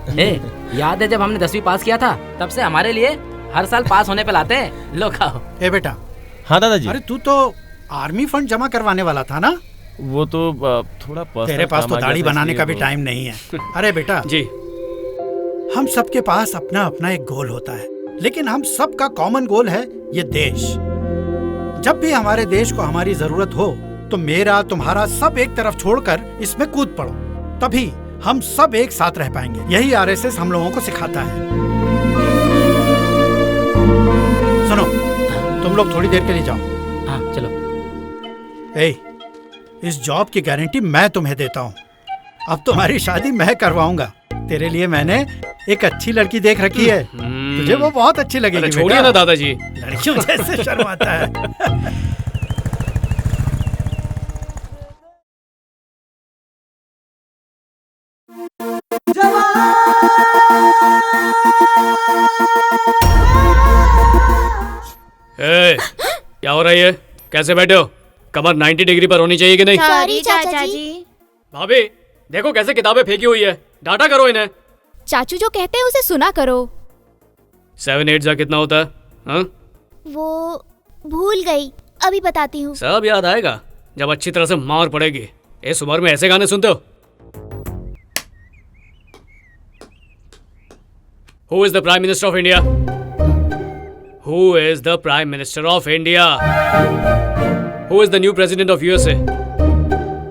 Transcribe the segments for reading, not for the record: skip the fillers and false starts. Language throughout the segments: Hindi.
याद है जब हमने 10वीं पास किया था, तब से हमारे लिए हर साल पास होने पे लाते हैं। लो खाओ। ए बेटा। हाँ दादाजी। अरे तू तो आर्मी फंड जमा करवाने वाला था ना? वो तो थोड़ा तेरे पास तो दाढ़ी बनाने का भी टाइम नहीं है। अरे बेटा जी, हम सबके पास अपना अपना एक गोल होता है, लेकिन हम सबका कॉमन गोल है ये देश। जब भी हमारे देश को हमारी जरूरत हो तो मेरा तुम्हारा सब एक तरफ छोड़कर इसमें कूद पड़ो, तभी हम सब एक साथ रह पाएंगे। यही आरएसएस हम लोगों को सिखाता है। सुनो, तुम लोग थोड़ी देर के लिए जाओ। हाँ चलो। इस जॉब की गारंटी मैं तुम्हें देता हूँ। अब तुम्हारी शादी मैं करवाऊंगा। तेरे लिए मैंने एक अच्छी लड़की देख रखी है, तुझे वो बहुत अच्छी लगेगी। छोड़िए ना दादाजी, लड़कियों जैसे शर्माता है। क्या हो रहा है? कैसे बैठे हो? कमर 90 डिग्री पर होनी चाहिए कि नहीं? सॉरी चाचा जी। भाभी देखो कैसे किताबें फेंकी हुई है, डांटा करो इन्हें। चाचू जो कहते हैं उसे सुना करो। 7 8 जा कितना होता है? हाँ? वो भूल गई, अभी बताती हूँ। सब याद आएगा जब अच्छी तरह से मार पड़ेगी। इस उम्र में ऐसे गाने सुनते हो? Who is the Prime Minister of India? Who is the Prime Minister of India? Who is the new President of USA?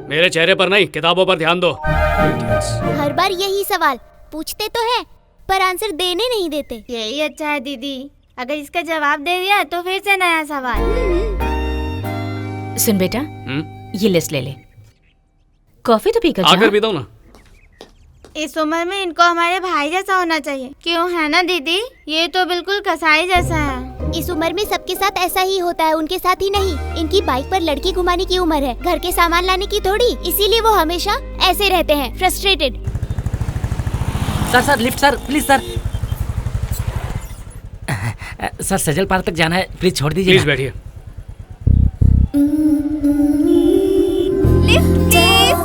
मेरे चेहरे पर नहीं, किताबों पर ध्यान दो। हर बार यही सवाल पूछते तो है, पर आंसर देने नहीं देते। यही अच्छा है दीदी, अगर इसका जवाब दे दिया तो फिर से नया सवाल। सुन बेटा, ये लिस्ट ले ले, कॉफी तो पीकर आकर भी दो ना। इस उम्र में इनको हमारे भाई जैसा होना चाहिए, क्यों है ना दीदी? ये तो बिल्कुल कसाई जैसा है। इस उम्र में सबके साथ ऐसा ही होता है, उनके साथ ही नहीं। इनकी बाइक पर लड़की घुमाने की उम्र है, घर के सामान लाने की थोड़ी। इसीलिए वो हमेशा ऐसे रहते हैं, frustrated. Sir lift sir, please sir. Sir Sajal park तक जाना है, प्लीज छोड़ दीजिए। प्लीज बैठिए। Lift please.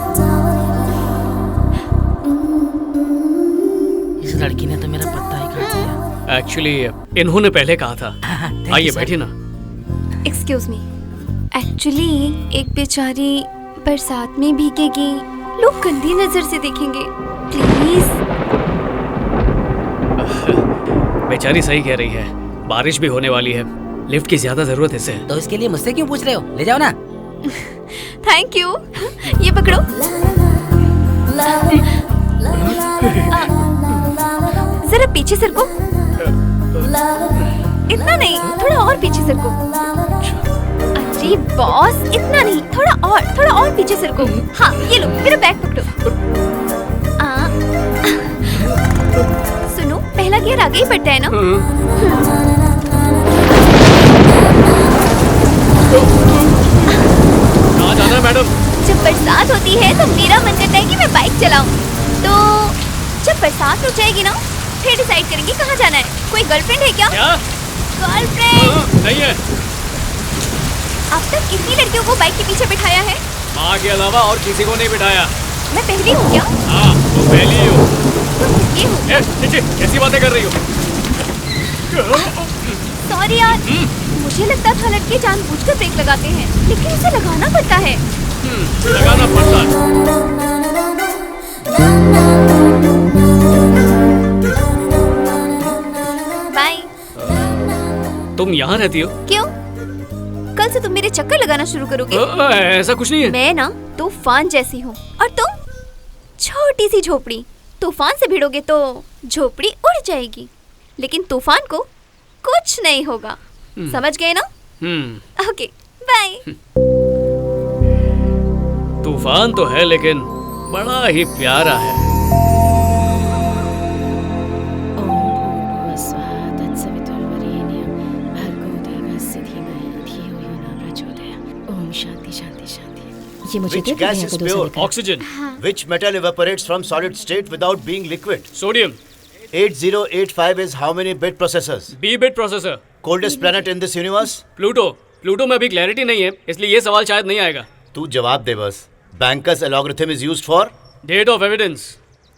इस लड़की ने तो मेरा पत्ता ही काट दिया। एक्चुअली इन्होंने पहले कहा था। आइए बैठिए ना। एक्सक्यूज मी, एक्चुअली एक बेचारी बरसात में भीगेगी, लोग गंदी नजर से देखेंगे, प्लीज। बेचारी सही कह रही है, बारिश भी होने वाली है, लिफ्ट की ज्यादा जरूरत है इसे। तो इसके लिए मुझसे क्यों पूछ रहे हो? ले जाओ ना। Thank you. ये पकड़ो। जरा पीछे सरको। इतना नहीं, थोड़ा और पीछे सरको। अरे बॉस, इतना नहीं, थोड़ा और पीछे सरको। हाँ ये लो, मेरा बैग पकड़ो। सुनो, पहला गियर आगे ही बढ़ता है ना? कहाँ जाना है मैडम? जब बरसात होती है तो मेरा मन करता है कि मैं बाइक चलाऊं। तो जब बरसात रुक जाएगी ना, फिर डिसाइड करेंगे कहाँ जाना है। कोई गर्लफ्रेंड है क्या? गर्लफ्रेंड नहीं है। अब तक कितनी लड़कियों को बाइक के पीछे बिठाया है? माँ के अलावा और किसी को नहीं बिठाया। मैं पहली हूँ क्या? हाँ, तुम पहली हो। ये हूँ। कैसी बातें कर रही हो? सॉरी यार, मुझे लगता था लड़के जानबूझकर ब्रेक लगाते हैं, लेकिन इसे लगाना पड़ता है। लगाना पड़ता है। बाय। तुम यहाँ रहती हो? क्यों? कल से तुम मेरे चक्कर लगाना शुरू करोगे? ऐसा कुछ नहीं है। मैं ना तूफान जैसी हूँ और तुम छोटी सी झोपड़ी। तूफान से भिड़ोगे तो झोपड़ी उड़ जाएगी, लेकिन तूफान को कुछ नहीं होगा। समझ गए ना? Okay bye. तूफान तो है लेकिन बड़ा ही प्यारा है। Which gas is pure? Oxygen. Which metal evaporates from solid state without being liquid? Sodium. 8085 is how many bit processors? B-bit processor. Coldest planet in this universe? Pluto. Pluto में अभी क्लैरिटी नहीं है, इसलिए ये सवाल शायद नहीं आएगा। तू जवाब दे बस। Banker's algorithm is used for? Date of evidence.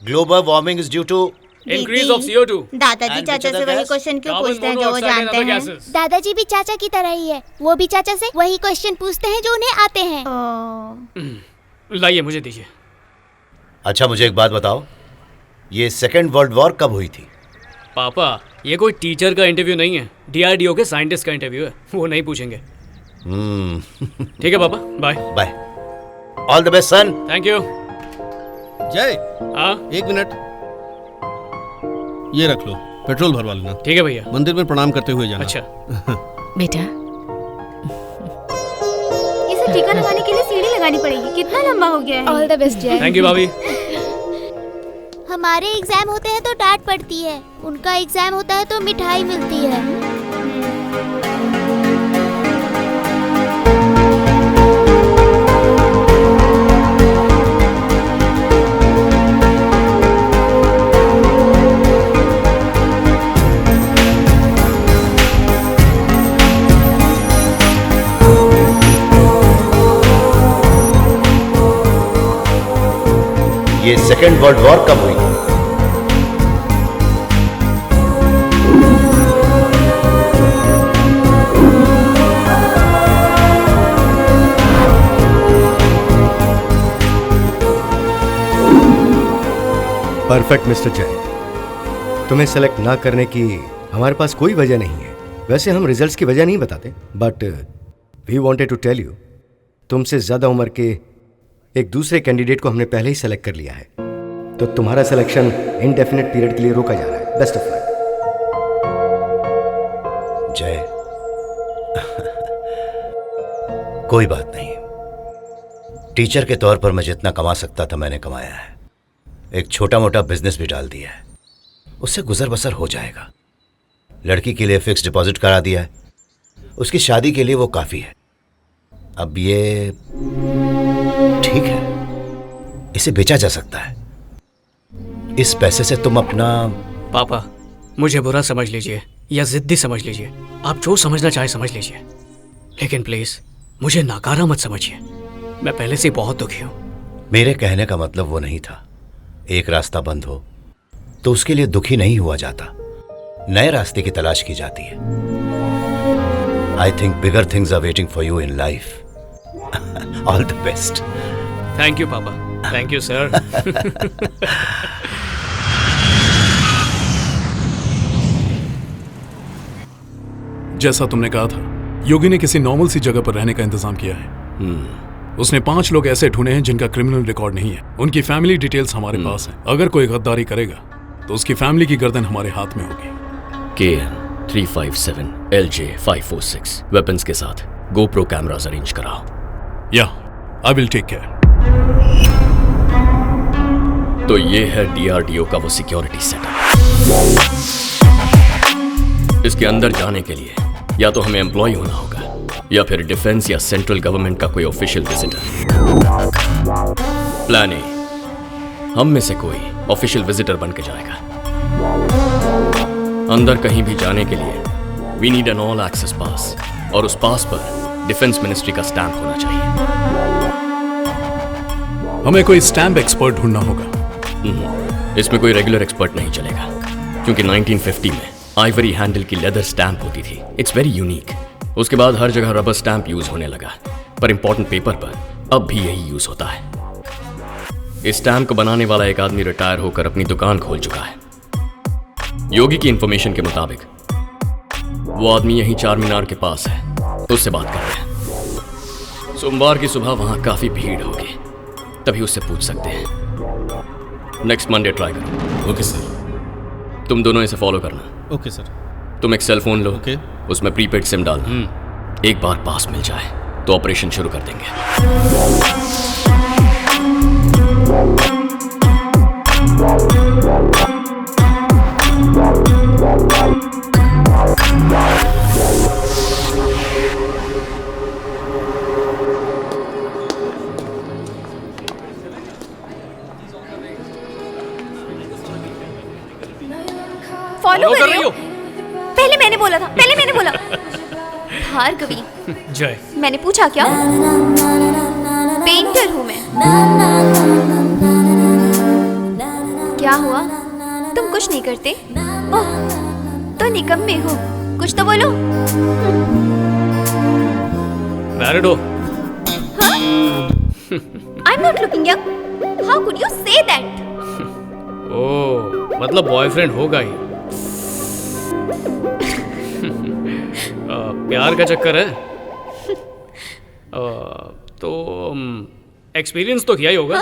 Global warming is due to? Increase of CO2. दादाजी And चाचा which से other वही gas? क्वेश्चन क्यों Carbon पूछते हैं जो वो monoxide and जानते other हैं? gases. दादाजी भी चाचा की तरह ही है, वो भी चाचा से वही क्वेश्चन पूछते हैं जो उन्हें आते हैं। ओह, लाइए मुझे दीजिए। अच्छा मुझे एक बात बताओ, ये सेकेंड वर्ल्ड वॉर कब हुई थी? पापा ये कोई टीचर का इंटरव्यू नहीं है, DRDO के साइंटिस्ट का इंटरव्यू है, वो नहीं पूछेंगे। ठीक है पापा, bye. Bye. All the best son. Thank you. Jay, हाँ 1 मिनट, ये रख लो, पेट्रोल भरवा लेना। ठीक है भैया। मंदिर में प्रणाम करते हुए जाना। अच्छा। बेटा इसे टीका लगाने के लिए सीढ़ी लगानी पड़ेगी, कितना लंबा हो गया है। ऑल द बेस्ट जय। थैंक यू भाभी। हमारे एग्जाम होते हैं तो डांट पड़ती है, उनका एग्जाम होता है तो मिठाई मिलती है। ये सेकेंड वर्ल्ड वॉर कब हुई? परफेक्ट मिस्टर जय, तुम्हें सेलेक्ट ना करने की हमारे पास कोई वजह नहीं है। वैसे हम रिजल्ट्स की वजह नहीं बताते, but we wanted to tell you, तुमसे ज्यादा उम्र के एक दूसरे कैंडिडेट को हमने पहले ही सेलेक्ट कर लिया है, तो तुम्हारा सिलेक्शन इनडेफिनेट पीरियड के लिए रोका जा रहा है। Best of luck. जय कोई बात नहीं, टीचर के तौर पर मैं जितना कमा सकता था मैंने कमाया है। एक छोटा मोटा बिजनेस भी डाल दिया है, उससे गुजर बसर हो जाएगा। लड़की के लिए फिक्स डिपॉजिट करा दिया है, उसकी शादी के लिए वो काफी है। अब ये ठीक है, इसे बेचा जा सकता है। इस पैसे से तुम अपना... पापा मुझे बुरा समझ लीजिए या जिद्दी समझ लीजिए, आप जो समझना चाहे समझ लीजिए, लेकिन प्लीज मुझे नाकारा मत समझिए। मैं पहले से बहुत दुखी हूँ। मेरे कहने का मतलब वो नहीं था। एक रास्ता बंद हो तो उसके लिए दुखी नहीं हुआ जाता, नए रास्ते की तलाश की जाती है। I think bigger things are waiting for you in life. All the best. Thank you पापा। Thank you sir. जैसा तुमने कहा था, योगी ने किसी नॉर्मल सी जगह पर रहने का इंतजाम किया है। उसने 5 लोग ऐसे ढूंढे हैं जिनका क्रिमिनल रिकॉर्ड नहीं है। उनकी फैमिली डिटेल्स हमारे पास है। अगर कोई गद्दारी करेगा तो उसकी फैमिली की गर्दन हमारे हाथ में होगी। KN 357 LJ 546 वेपन्स के साथ GoPro कैमरास अरेंज कराओ। या आई विल टेक केयर। तो ये है DRDO का वो सिक्योरिटी सेटअप। इसके अंदर जाने के लिए या तो हमें एम्प्लॉय होना होगा या फिर डिफेंस या सेंट्रल गवर्नमेंट का कोई ऑफिशियल विजिटर। प्लान ए, हम में से कोई ऑफिशियल विजिटर बन के जाएगा। अंदर कहीं भी जाने के लिए we need an all access pass, और उस पास पर डिफेंस मिनिस्ट्री का स्टैंप होना चाहिए। हमें कोई स्टैम्प एक्सपर्ट ढूंढना होगा। इसमें कोई रेगुलर एक्सपर्ट नहीं चलेगा, क्योंकि 1950 में आइवरी हैंडल की लेदर स्टैंप होती थी। It's very unique. उसके बाद हर जगह रबर स्टैंप यूज होने लगा, पर इंपॉर्टेंट पेपर पर अब भी यही यूज होता है। इस स्टैंप को बनाने वाला एक आदमी रिटायर होकर अपनी दुकान खोल चुका है। योगी की इंफॉर्मेशन के मुताबिक वो आदमी यहीं चार मीनार के पास है, उससे बात करते हैं। सोमवार की सुबह वहां काफी भीड़ होगी, तभी उससे पूछ सकते हैं। नेक्स्ट मंडे ट्राई करो। Okay sir. तुम दोनों इसे फॉलो करना। Okay sir. तुम एक सेल फोन लो, ओके। उसमें प्रीपेड सिम डालना। एक बार पास मिल जाए तो ऑपरेशन शुरू कर देंगे। फॉलो कर रही हो? पहले मैंने बोला था, पहले मैंने बोला। भार्गवी, जय, मैंने पूछा क्या? पेंटर हूँ मैं। क्या हुआ? तुम कुछ नहीं करते? ओह, तो निकम्मे हो। कुछ तो बोलो। मैरिड हो? I'm not looking young. How could you say that? ओह, मतलब बॉयफ्रेंड होगा ही। प्यार का चक्कर है। तो एक्सपीरियंस तो किया ही होगा।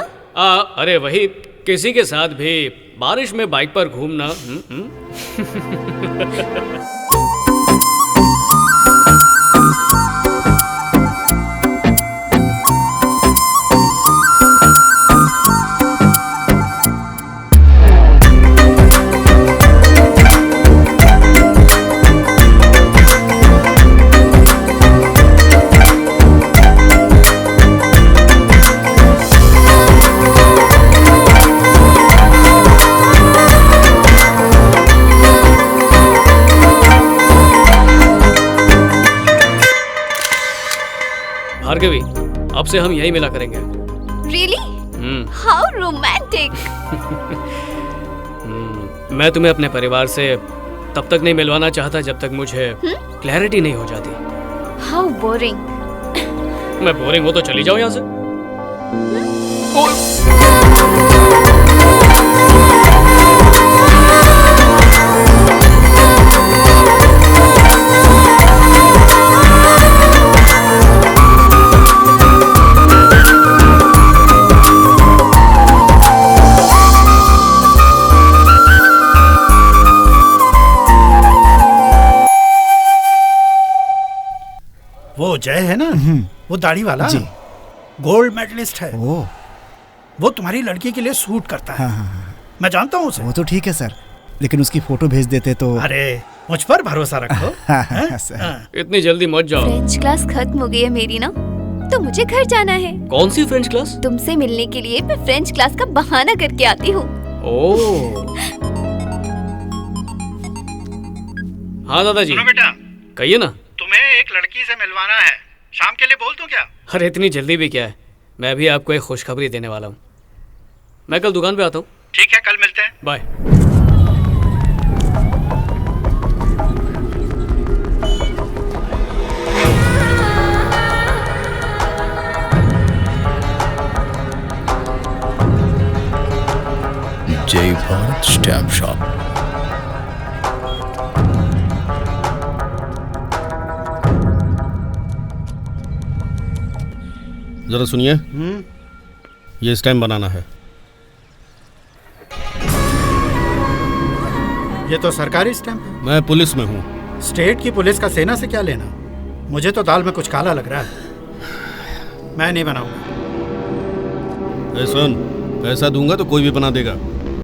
अरे वही, किसी के साथ भी बारिश में बाइक पर घूमना। भार्गवी, अब से हम यही मिला करेंगे। Really? How romantic. मैं तुम्हें अपने परिवार से तब तक नहीं मिलवाना चाहता जब तक मुझे क्लैरिटी नहीं हो जाती। How boring. मैं बोरिंग हो तो चली जाओ यहाँ से। वो जय है ना, वो दाढ़ी वाला जी, गोल्ड मेडलिस्ट है। वो तुम्हारी लड़की के लिए सूट करता है। मैं जानता हूँ उसे। वो तो ठीक है सर, लेकिन उसकी फोटो भेज देते तो। अरे मुझ पर भरोसा रखो। इतनी जल्दी मत जाओ। फ्रेंच क्लास खत्म हो गई है मेरी ना, तो मुझे घर जाना है। कौन सी फ्रेंच क्लास? तुमसे मिलने के लिए मैं फ्रेंच क्लास का बहाना करके आती हूँ। ओह, हाँ दादाजी। सुनो बेटा, कहिए ना। तुम्हें एक लड़की से मिलवाना है, शाम के लिए बोल दूं क्या? अरे इतनी जल्दी भी क्या है, मैं भी आपको एक खुशखबरी देने वाला हूँ। मैं कल दुकान पे आता हूँ। ठीक है, कल मिलते हैं। बाय। जय भारत स्टैम्प शॉप। जरा सुनिए, ये स्टैम्प बनाना है। ये तो सरकारी स्टैम्प है। मैं पुलिस में हूँ। स्टेट की पुलिस का सेना से क्या लेना? मुझे तो दाल में कुछ काला लग रहा है। मैं नहीं बनाऊंगा। सुन, पैसा दूंगा तो कोई भी बना देगा।